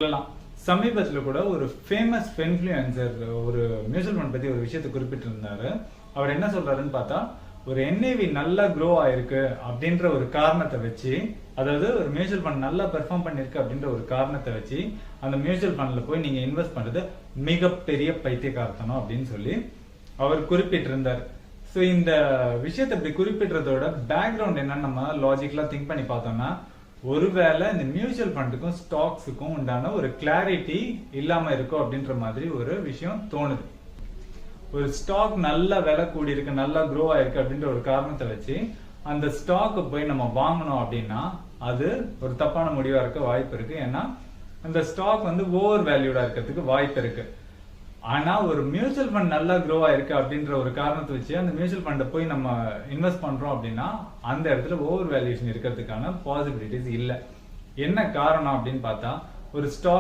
சொல்லலாம். சமீபத்துல கூட ஒரு ஃபேமஸ் இன்ஃப்ளூயன்சர் ஒரு மியூச்சுவல் ஃபண்ட் பத்தி ஒரு விஷயத்தை குறிப்பிட்டிருந்தாரு. அவர் என்ன சொல்றாருன்னு பார்த்தா, ஒரு NAV நல்லா க்ரோ ஆயிருக்கு அப்படின்ற ஒரு காரணத்தை வச்சு, அதாவது ஒரு மியூச்சுவல் ஃபண்ட் நல்லா பெர்ஃபார்ம் பண்ணிருக்கு அப்படின்ற ஒரு காரணத்தை வச்சு அந்த மியூச்சுவல் ஃபண்ட்ல போய் நீங்க இன்வெஸ்ட் பண்றது மிகப்பெரிய பைத்தியக்காரத்தனம் அப்படின்னு சொல்லி அவர் குறிப்பிட்டிருந்தார். ஸோ இந்த விஷயத்தை இப்படி குறிப்பிடுறதோட பேக்ரவுண்ட் என்னன்னு நம்ம லாஜிக்கலா திங்க் பண்ணி பார்த்தோம்னா, ஒருவேளை இந்த மியூச்சுவல் ஃபண்டுக்கும் ஸ்டாக்ஸுக்கும் உண்டான ஒரு கிளாரிட்டி இல்லாம இருக்கும் அப்படின்ற மாதிரி ஒரு விஷயம் தோணுது. ஒரு ஸ்டாக் நல்ல விலை கூடி இருக்கு, நல்லா க்ரோ ஆயிருக்கு அப்படின்ற ஒரு காரணத்தை வச்சு அந்த ஸ்டாக் போய் நம்ம வாங்கணும் அப்படின்னா அது ஒரு தப்பான முடிவா இருக்க வாய்ப்பு இருக்கு. ஏன்னா அந்த ஸ்டாக் வந்து ஓவர் வேல்யூடா இருக்கிறதுக்கு வாய்ப்பு இருக்கு. ஆனா ஒரு மியூச்சுவல் ஃபண்ட் நல்லா க்ரோ ஆயிருக்கு அப்படின்ற ஒரு காரணத்தை வச்சு அந்த மியூச்சுவல் ஃபண்டை போய் நம்ம இன்வெஸ்ட் பண்றோம் அப்படின்னா அந்த இடத்துல ஓவர் வேல்யூஷன் இருக்கிறதுக்கான பாசிபிலிட்டிஸ் இல்லை. என்ன காரணம் அப்படின்னு பார்த்தா, ஒரு ஸ்டாக்